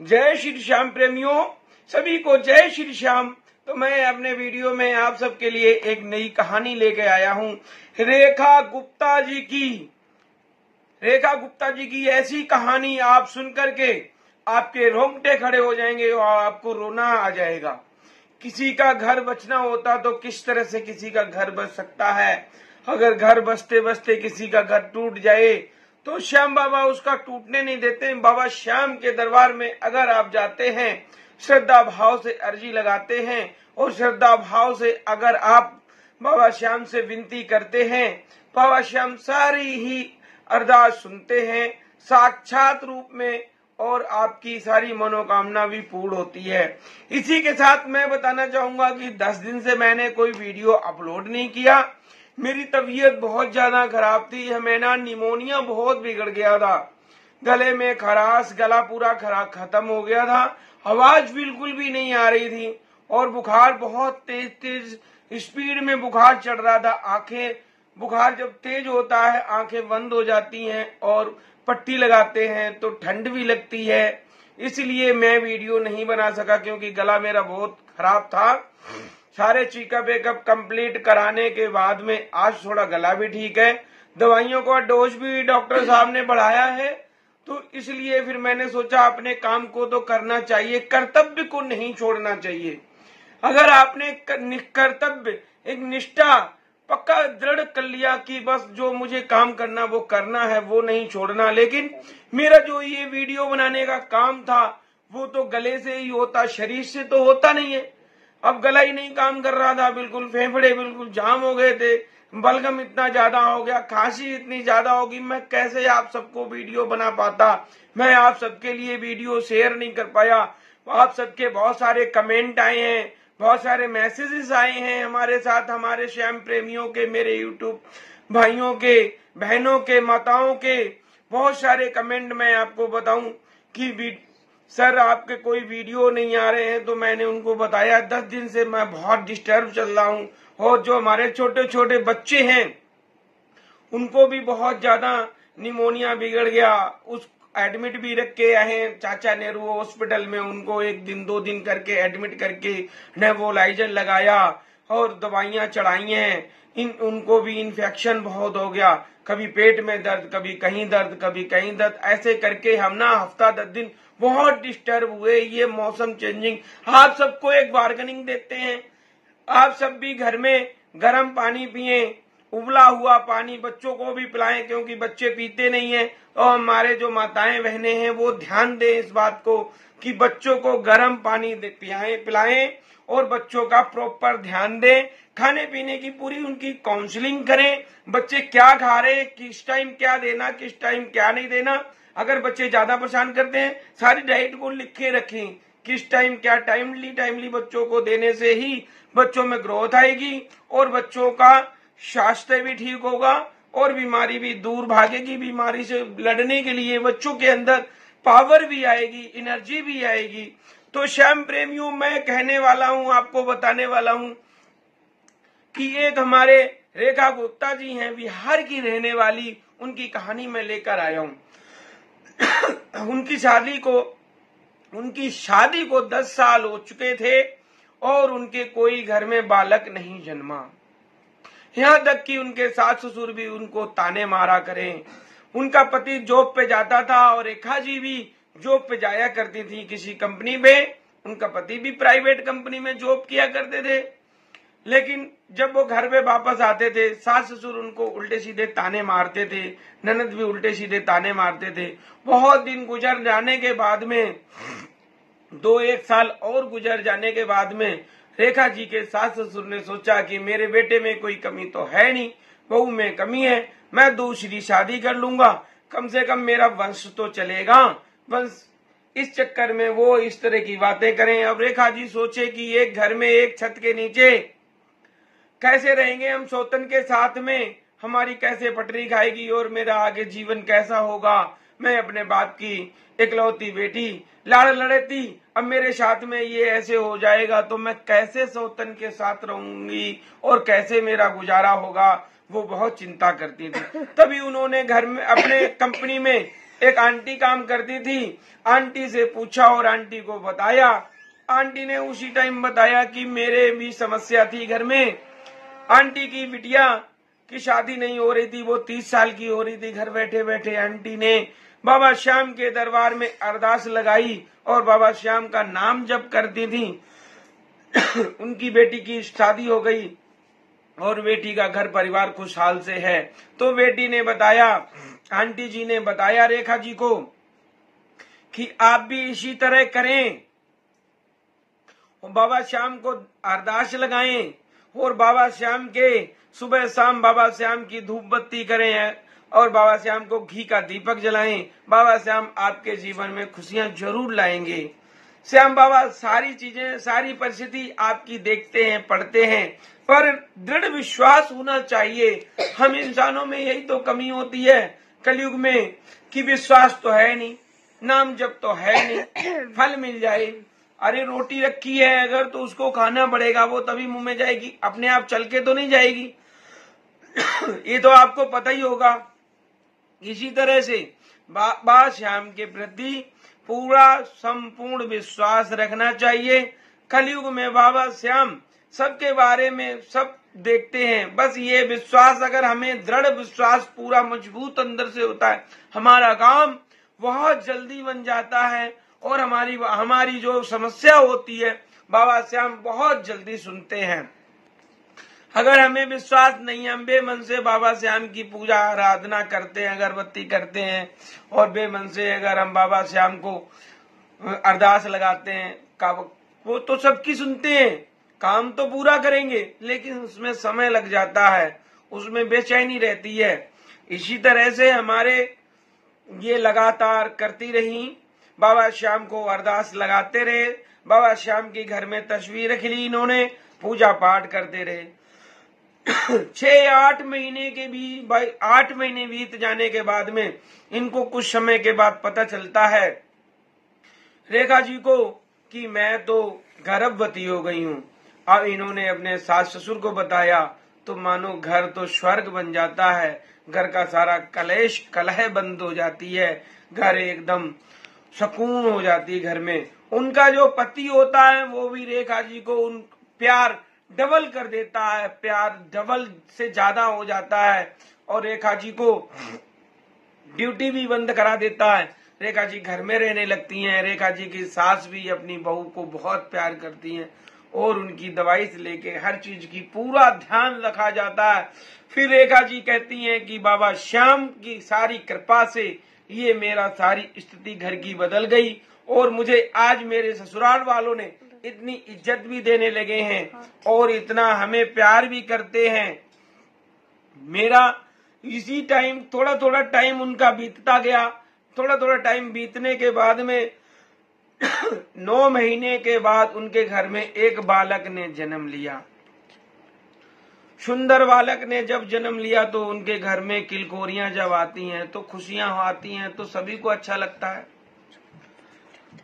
जय श्री श्याम प्रेमियों, सभी को जय श्री श्याम। तो मैं अपने वीडियो में आप सबके लिए एक नई कहानी लेके आया हूँ। रेखा गुप्ता जी की ऐसी कहानी आप सुन करके आपके रोंगटे खड़े हो जाएंगे और आपको रोना आ जाएगा। किसी का घर बचना होता तो किस तरह से किसी का घर बच सकता है। अगर घर बसते बसते किसी का घर टूट जाए तो श्याम बाबा उसका टूटने नहीं देते। बाबा श्याम के दरबार में अगर आप जाते हैं, श्रद्धा भाव से अर्जी लगाते हैं और श्रद्धा भाव से अगर आप बाबा श्याम से विनती करते हैं, बाबा श्याम सारी ही अरदास सुनते हैं साक्षात रूप में और आपकी सारी मनोकामना भी पूर्ण होती है। इसी के साथ मैं बताना चाहूंगा कि 10 दिन से मैंने कोई वीडियो अपलोड नहीं किया। मेरी तबीयत बहुत ज्यादा खराब थी, मेरा निमोनिया बहुत बिगड़ गया था, गले में खराश, गला पूरा खत्म हो गया था, आवाज बिल्कुल भी नहीं आ रही थी और बुखार बहुत तेज स्पीड में बुखार चढ़ रहा था। बुखार जब तेज होता है आंखें बंद हो जाती हैं और पट्टी लगाते हैं तो ठंड भी लगती है। इसलिए मैं वीडियो नहीं बना सका क्योंकि गला मेरा बहुत खराब था। सारे चेकअप वेकअप कंप्लीट कराने के बाद में आज थोड़ा गला भी ठीक है। दवाइयों का डोज भी डॉक्टर साहब ने बढ़ाया है, तो इसलिए फिर मैंने सोचा अपने काम को तो करना चाहिए, कर्तव्य को नहीं छोड़ना चाहिए। अगर आपने कर्तव्य एक निष्ठा पक्का दृढ़ कर लिया कि बस जो मुझे काम करना वो करना है, वो नहीं छोड़ना। लेकिन मेरा जो ये वीडियो बनाने का काम था वो तो गले से ही होता, शरीर से तो होता नहीं है। अब गला ही नहीं काम कर रहा था, बिल्कुल फेफड़े बिल्कुल जाम हो गए थे, बलगम इतना ज्यादा हो गया, खांसी इतनी ज्यादा होगी, मैं कैसे आप सबको वीडियो बना पाता। मैं आप सबके लिए वीडियो शेयर नहीं कर पाया। आप सबके बहुत सारे कमेंट आए हैं, बहुत सारे मैसेजेस आए हैं हमारे साथ, हमारे श्याम प्रेमियों के, मेरे यूट्यूब भाइयों के, बहनों के, माताओं के बहुत सारे कमेंट। मैं आपको बताऊं कि सर आपके कोई वीडियो नहीं आ रहे हैं, तो मैंने उनको बताया 10 दिन से मैं बहुत डिस्टर्ब चल रहा हूं और जो हमारे छोटे छोटे बच्चे हैं उनको भी बहुत ज्यादा निमोनिया बिगड़ गया, उस एडमिट भी रख के आए हैं चाचा नेहरू हॉस्पिटल में। उनको 1 दिन 2 दिन करके एडमिट करके नेबुलाइजर लगाया और दवाइयां चढ़ाई हैं। उनको भी इन्फेक्शन बहुत हो गया, कभी पेट में दर्द, कभी कहीं दर्द, कभी कहीं दर्द, ऐसे करके हम ना हफ्ता 10 दिन बहुत डिस्टर्ब हुए। ये मौसम चेंजिंग, आप सबको एक बार्गेनिंग देते हैं, आप सब भी घर में गर्म पानी पिए, उबला हुआ पानी बच्चों को भी पिलाएं क्योंकि बच्चे पीते नहीं है। और हमारे जो माताएं बहनें हैं वो ध्यान दें इस बात को कि बच्चों को गर्म पानी पिलाएं और बच्चों का प्रॉपर ध्यान दें। खाने पीने की पूरी उनकी काउंसलिंग करें, बच्चे क्या खा रहे हैं, किस टाइम क्या देना, किस टाइम क्या नहीं देना। अगर बच्चे ज्यादा परेशान करते हैं सारी डाइट को लिख के रखें, किस टाइम क्या, टाइमली बच्चों को देने से ही बच्चों में ग्रोथ आएगी और बच्चों का स्वास्थ्य भी ठीक होगा और बीमारी भी दूर भागेगी। बीमारी से लड़ने के लिए बच्चों के अंदर पावर भी आएगी, एनर्जी भी आएगी। तो श्याम प्रेमियों, मैं कहने वाला हूं, आपको बताने वाला हूं कि एक हमारे रेखा गुप्ता जी हैं, बिहार की रहने वाली, उनकी कहानी मैं लेकर आया हूं। उनकी शादी को 10 साल हो चुके थे और उनके कोई घर में बालक नहीं जन्मा। यहाँ तक कि उनके सास ससुर भी उनको ताने मारा करें। उनका पति जॉब पे जाता था और रेखा जी भी जॉब पे जाया करती थी किसी कंपनी में। उनका पति भी प्राइवेट कंपनी में जॉब किया करते थे। लेकिन जब वो घर पे वापस आते थे सास ससुर उनको उल्टे सीधे ताने मारते थे, ननद भी उल्टे सीधे ताने मारते थे। बहुत दिन गुजर जाने के बाद में 2-1 साल और गुजर जाने के बाद में रेखा जी के सास ससुर ने सोचा कि मेरे बेटे में कोई कमी तो है नहीं, बहू में कमी है, मैं दूसरी शादी कर लूंगा, कम से कम मेरा वंश तो चलेगा। बस इस चक्कर में वो इस तरह की बातें करें। अब रेखा जी सोचे कि एक घर में एक छत के नीचे कैसे रहेंगे हम सौतन के साथ में, हमारी कैसे पटरी खाएगी और मेरा आगे जीवन कैसा होगा। मैं अपने बाप की इकलौती बेटी, लाड़ लड़ती, अब मेरे साथ में ये ऐसे हो जाएगा तो मैं कैसे सौतन के साथ रहूंगी और कैसे मेरा गुजारा होगा। वो बहुत चिंता करती थी। तभी उन्होंने घर में अपने कंपनी में एक आंटी काम करती थी, आंटी से पूछा और आंटी को बताया। आंटी ने उसी टाइम बताया कि मेरे भी समस्या थी घर में। आंटी की बिटिया की शादी नहीं हो रही थी, वो 30 साल की हो रही थी। घर बैठे बैठे आंटी ने बाबा श्याम के दरबार में अरदास लगाई और बाबा श्याम का नाम जप करती थी। उनकी बेटी की शादी हो गई और बेटी का घर परिवार खुशहाल से है। तो बेटी ने बताया, आंटी जी ने बताया रेखा जी को कि आप भी इसी तरह करें, बाबा श्याम को अरदास लगाएं और बाबा श्याम के सुबह शाम बाबा श्याम की धूप बत्ती करें और बाबा श्याम को घी का दीपक जलाएं। बाबा श्याम आपके जीवन में खुशियां जरूर लाएंगे। श्याम बाबा सारी चीजें, सारी परिस्थिति आपकी देखते हैं, पढ़ते हैं, पर दृढ़ विश्वास होना चाहिए। हम इंसानों में यही तो कमी होती है कलयुग में कि विश्वास तो है नहीं, नाम जप तो है नहीं, फल मिल जाए। अरे रोटी रखी है अगर तो उसको खाना पड़ेगा, वो तभी मुंह में जाएगी, अपने आप चल के तो नहीं जाएगी। ये तो आपको पता ही होगा। इसी तरह से बाबा श्याम के प्रति पूरा संपूर्ण विश्वास रखना चाहिए। कलयुग में बाबा श्याम सबके बारे में सब देखते हैं, बस ये विश्वास अगर हमें दृढ़ विश्वास पूरा मजबूत अंदर से होता है, हमारा काम बहुत जल्दी बन जाता है और हमारी जो समस्या होती है बाबा श्याम बहुत जल्दी सुनते हैं। अगर हमें विश्वास नहीं है, हम बेमन से बाबा श्याम की पूजा आराधना करते हैं, अगरबत्ती करते हैं और बेमन से अगर हम बाबा श्याम को अरदास लगाते हैं, वो तो सबकी सुनते हैं, काम तो पूरा करेंगे, लेकिन उसमें समय लग जाता है, उसमें बेचैनी रहती है। इसी तरह से हमारे ये लगातार करती रही, बाबा श्याम को अरदास लगाते रहे, बाबा श्याम की घर में तस्वीर रख ली इन्होंने, पूजा पाठ करते रहे। 6-8 महीने के भी 8 महीने बीत जाने के बाद में इनको कुछ समय के बाद पता चलता है रेखा जी को कि मैं तो गर्भवती हो गई हूँ। अब इन्होंने अपने सास ससुर को बताया तो मानो घर तो स्वर्ग बन जाता है, घर का सारा कलेश कलह बंद हो जाती है, घर एकदम सुकून हो जाती है घर में। उनका जो पति होता है वो भी रेखा जी को उन प्यार डबल कर देता है, प्यार डबल से ज्यादा हो जाता है और रेखा जी को ड्यूटी भी बंद करा देता है। रेखा जी घर में रहने लगती हैं। रेखा जी की सास भी अपनी बहू को बहुत प्यार करती हैं और उनकी दवाई से लेके हर चीज की पूरा ध्यान रखा जाता है। फिर रेखा जी कहती हैं कि बाबा श्याम की सारी कृपा से ये मेरा सारी स्थिति घर की बदल गई और मुझे आज मेरे ससुराल वालों ने इतनी इज्जत भी देने लगे हैं और इतना हमें प्यार भी करते हैं। मेरा इसी टाइम थोड़ा थोड़ा टाइम उनका बीतता गया। थोड़ा थोड़ा टाइम बीतने के बाद में 9 महीने के बाद उनके घर में एक बालक ने जन्म लिया। सुंदर बालक ने जब जन्म लिया तो उनके घर में किलकोरियां जब आती हैं तो खुशियां आती हैं तो सभी को अच्छा लगता है।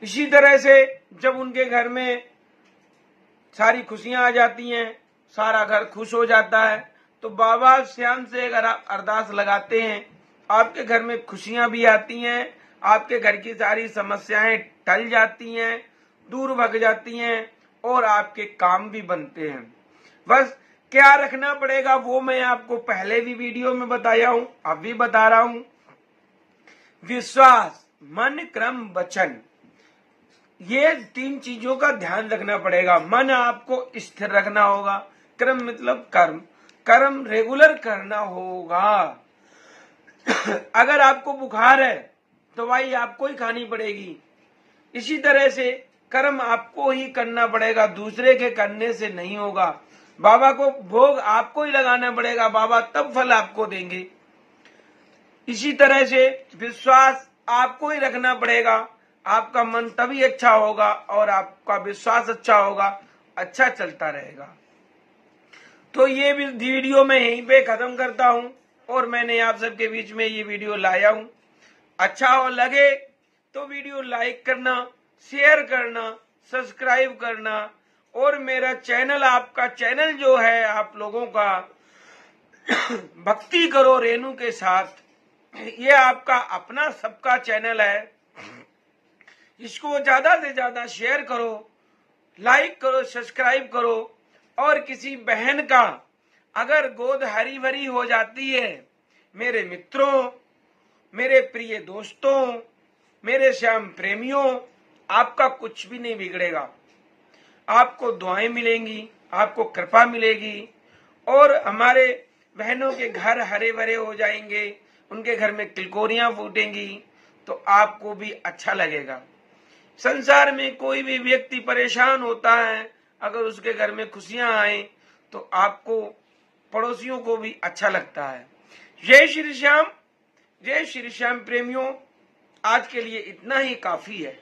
इसी तरह से जब उनके घर में सारी खुशियां आ जाती हैं, सारा घर खुश हो जाता है, तो बाबा श्याम से अगर आप अरदास लगाते हैं आपके घर में खुशियां भी आती हैं, आपके घर की सारी समस्याएं टल जाती हैं, दूर भग जाती हैं और आपके काम भी बनते हैं। बस क्या रखना पड़ेगा वो मैं आपको पहले भी वीडियो में बताया हूं, अब भी बता रहा हूं। विश्वास, मन, क्रम, वचन, ये 3 चीजों का ध्यान रखना पड़ेगा। मन आपको स्थिर रखना होगा, क्रम मतलब कर्म, कर्म रेगुलर करना होगा। अगर आपको बुखार है तो भाई आपको ही खानी पड़ेगी। इसी तरह से कर्म आपको ही करना पड़ेगा, दूसरे के करने से नहीं होगा। बाबा को भोग आपको ही लगाना पड़ेगा, बाबा तब फल आपको देंगे। इसी तरह से विश्वास आपको ही रखना पड़ेगा, आपका मन तभी अच्छा होगा और आपका विश्वास अच्छा होगा, अच्छा चलता रहेगा। तो ये भी वीडियो मैं यहीं पे खत्म करता हूं और मैंने आप सबके बीच में ये वीडियो लाया हूं। अच्छा हो लगे तो वीडियो लाइक करना, शेयर करना, सब्सक्राइब करना और मेरा चैनल, आपका चैनल जो है आप लोगों का भक्ति करो रेणु के साथ, ये आपका अपना सबका चैनल है, इसको ज्यादा से ज्यादा शेयर करो, लाइक करो, सब्सक्राइब करो। और किसी बहन का अगर गोद हरी भरी हो जाती है, मेरे मित्रों, मेरे प्रिय दोस्तों, मेरे श्याम प्रेमियों, आपका कुछ भी नहीं बिगड़ेगा। आपको दुआएं मिलेंगी, आपको कृपा मिलेगी, और हमारे बहनों के घर हरे भरे हो जाएंगे, उनके घर में तिलकोरियां फूटेंगी, तो आपको भी अच्छा लगेगा। संसार में कोई भी व्यक्ति परेशान होता है, अगर उसके घर में खुशियां आए तो आपको, पड़ोसियों को भी अच्छा लगता है। जय श्री श्याम, जय श्री श्याम प्रेमियों। आज के लिए इतना ही काफी है।